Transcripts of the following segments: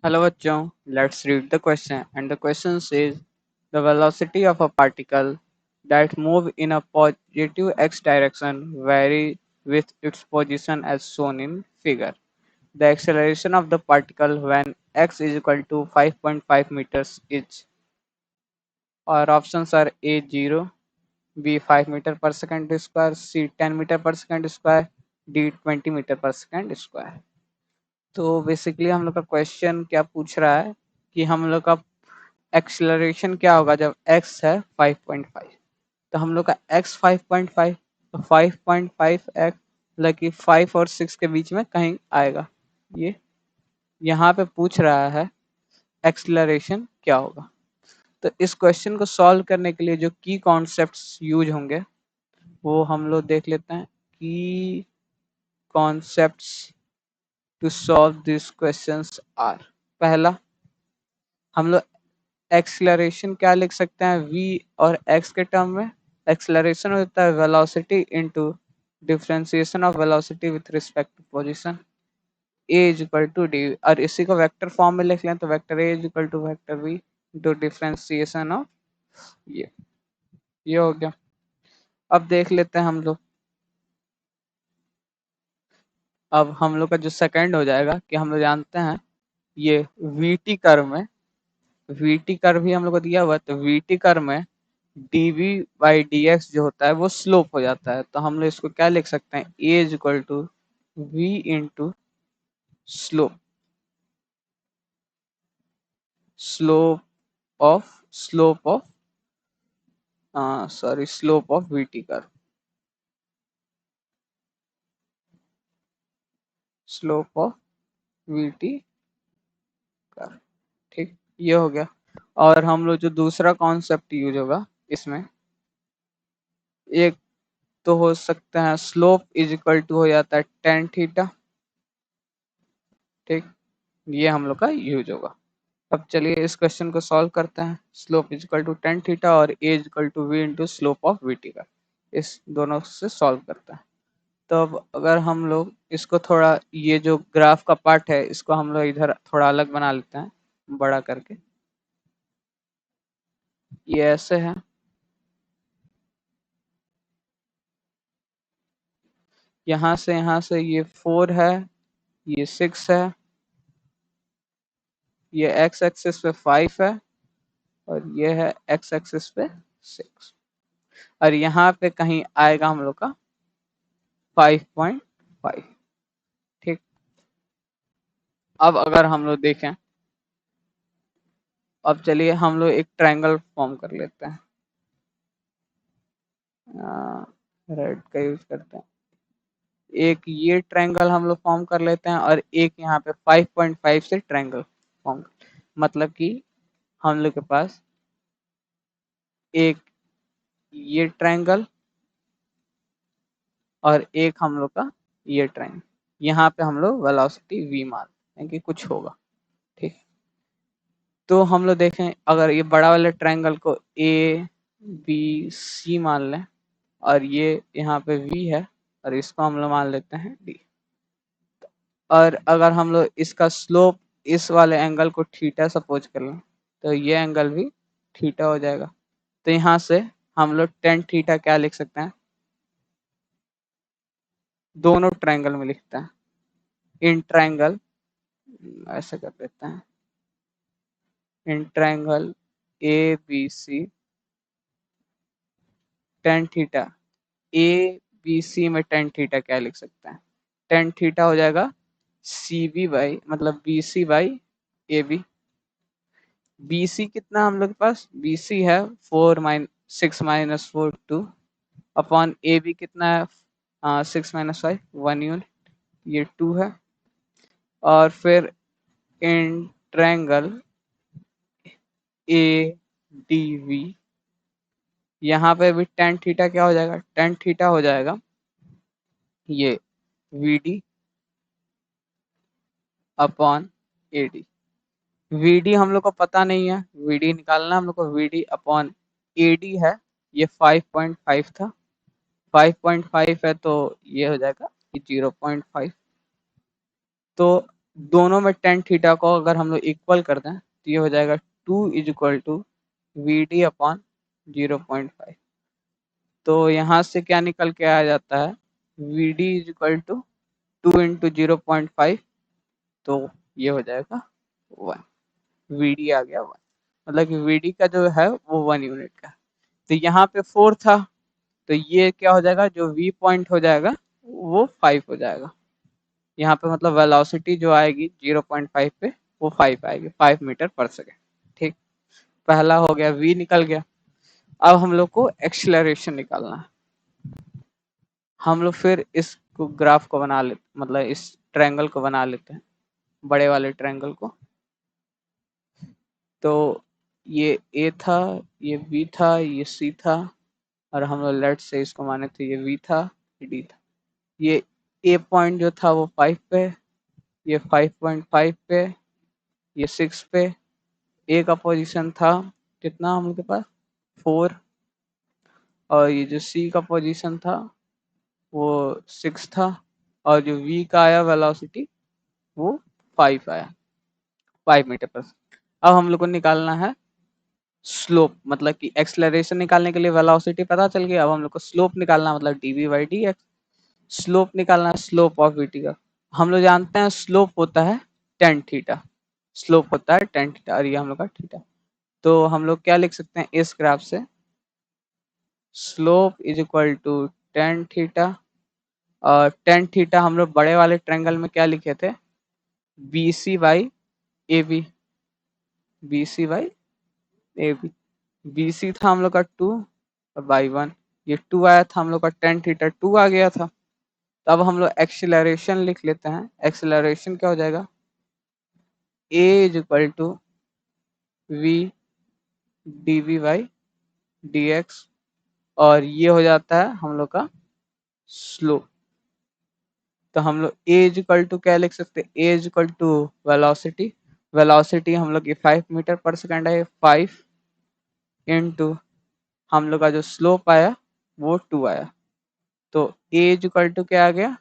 Hello bachchon, let's read the question and the question says the velocity of a particle that move in a positive x direction vary with its position as shown in figure. The acceleration of the particle when x is equal to 5.5 meters is our options are A 0, B 5 meter per second square, C 10 meter per second square, D 20 meter per second square. तो basically हम लोग का question क्या पूछ रहा है कि हम लोग का एक्सेलरेशन क्या होगा जब x है 5.5। तो हम लोग का x 5.5, तो 5.5 x मतलब कि 5 और 6 के बीच में कहीं आएगा। ये यहाँ पे पूछ रहा है एक्सेलरेशन क्या होगा। तो इस क्वेश्चन को सॉल्व करने के लिए जो की कॉन्सेप्ट्स यूज होंगे वो हम लोग देख लेते हैं। की concepts to solve this questions are, पहला हम लोग एक्सेलरेशन क्या लिख सकते हैं v और x के टर्म में। एक्सेलरेशन होता है velocity into differentiation of velocity with respect to position a is equal to D, और इसी को वेक्टर फॉर्म में लिख लें तो vector a is equal to vector v into differentiation of ये हो गया। अब देख लेते हैं हम लोग, अब हम लोग का जो सेकंड हो जाएगा कि हम लोग जानते हैं ये vt कर्व में, vt कर्व भी हम लोग को दिया हुआ है, तो vt कर्व में dv बाई dx जो होता है वो स्लोप हो जाता है। तो हम लोग इसको क्या लिख सकते हैं, a is equal to v into slope, slope slope of slope of vt curve, slope of vt curve. ठीक, ये हो गया। और हम लोग जो दूसरा कॉन्सेप्ट यूज होगा इसमें, एक तो हो सकता है स्लोप इज इक्वल टू हो जाता है टेन थीटा। ठीक, ये हम लोग का यूज होगा। अब चलिए इस क्वेश्चन को सॉल्व करते हैं। Slope is equal to tan theta और a is equal to v into slope of v t का, इस दोनों से सॉल्व करते हैं। तो अब अगर हम लोग इसको थोड़ा, ये जो ग्राफ का पार्ट है इसको हम लोग इधर थोड़ा अलग बना लेते हैं बड़ा करके। ये ऐसे है, यहाँ से ये 4 है, ये 6 है, ये एक्स एक्सिस पे 5 है और ये है एक्स एक्सिस पे 6, और यहाँ पे कहीं आएगा हम लोग का 5.5। ठीक, अब अगर हम लोग देखें, अब चलिए हम लोग एक ट्रायंगल फॉर्म कर लेते हैं, रेड का यूज करते हैं। एक ये ट्रायंगल हम लोग फॉर्म कर लेते हैं और एक यहाँ पे 5.5 से ट्रायंगल फॉर्म, मतलब कि हम लोग के पास एक ये ट्रायंगल और एक हम लोग का ये ट्रायंगल। यहाँ पे हम लोग वेलोसिटी v मान कि कुछ होगा। ठीक, तो हम लोग देखें अगर ये बड़ा वाले ट्रायंगल को ए बी सी मान लें और ये यहाँ पे v है और इसको हम लोग मान लेते हैं d, और अगर हम लोग इसका स्लोप इस वाले एंगल को थीटा सपोज कर लें तो ये एंगल भी थीटा हो जाएगा। तो यहाँ से हम लोग टेन थीटा क्या लिख सकते हैं, दोनों ट्रायंगल में लिखते हैं। इन ट्रायंगल ऐसे कर देते हैं, in triangle A B C tan theta, A B C में टेन थीटा क्या लिख सकते हैं, टेन थीटा हो जाएगा सी बी बाई मतलब B C by A B. B C कितना हम लोग के पास, बी सी है 6 - 4 2 अपॉन ए बी कितना है 6 - 5 1 यूनिट, ये 2 है। और फिर in triangle A D V, यहाँ पे भी टेन थीटा क्या हो जाएगा, टेन थीटा हो जाएगा ये V D upon A D. V D हम लोग को पता नहीं है, वी डी निकालना हम लोग को, V D upon A D है, ये 5.5 था, 5.5 है तो ये हो जाएगा 0.5। तो दोनों में टेन थीटा को अगर हम लोग इक्वल कर दें तो ये हो जाएगा 2 = VD/0.5। तो यहाँ से क्या निकल के आ जाता है, VD = 2 × 0.5। तो ये हो जाएगा 1। VD आ गया 1, मतलब कि VD का जो है वो 1 यूनिट का। तो यहाँ पे 4 था, तो ये क्या हो जाएगा, जो V पॉइंट हो जाएगा वो 5 हो जाएगा। यहाँ पे मतलब वेलोसिटी जो आएगी 0.5 पे वो 5 आएगी, 5 मीटर पर सेकेंड। ठीक, पहला हो गया, V निकल गया। अब हम लोग को एक्सीलरेशन निकालना है। हम लोग फिर इस ग्राफ को बना लेते, मतलब इस ट्रायंगल को बना लेते हैं, बड़े वाले ट्रायंगल को। तो ये A था, ये B था, ये C था, और हम लोग लेट से इसको माने थे ये V था, ये D था। ये A पॉइंट जो था वो 5 पे, ये 5.5 पे, ये 6 पे। A का पोजीशन था कितना हम लोग के पास, 4, और ये जो C का पोजीशन था वो 6 था, और जो V का आया वेलोसिटी वो 5 आया, 5 मीटर पर। अब हम लोग को निकालना है स्लोप, मतलब कि एक्सलरेशन निकालने के लिए वेलोसिटी पता चल गया, अब हम लोग को स्लोप निकालना, मतलब dV/dx। स्लोप निकालना है, स्लोप ऑफ VT का। हम लोग जानते हैं स्लोप होता है टेन थीटा, स्लोप होता है टेन थीटा, और ये हम लोग का थीटा। तो हम लोग क्या लिख सकते हैं इस ग्राफ से, स्लोप = टेन थीटा। और टेन थीटा हम लोग बड़े वाले ट्रायंगल में क्या लिखे थे, BC/AB, BC/AB। BC था हम लोग का 2 और बाई 1, ये 2 आया था हम लोग का, टेन थीटा 2 आ गया था। तो अब हम लोग एक्सीलरेशन लिख लेते हैं। एक्सीलरेशन क्या हो जाएगा, A = V dV/dx, और ये हो जाता है हम लोग का स्लोप। तो हम लोग A = क्या लिख सकते हैं, A = वेलोसिटी। वेलोसिटी हम लोग की 5 मीटर पर सेकेंड है, 5 इंटू हम लोग का जो स्लोप आया वो 2 आया। तो A = क्या आ गया,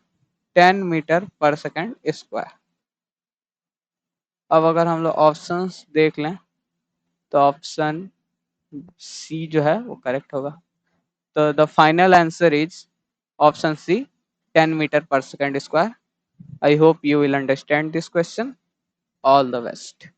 10 मीटर पर सेकेंड स्क्वायर। अब अगर हम लोग ऑप्शंस देख लें तो ऑप्शन सी जो है वो करेक्ट होगा। तो the final answer is option C, 10 metre per second square. I hope you will understand this question. All the best.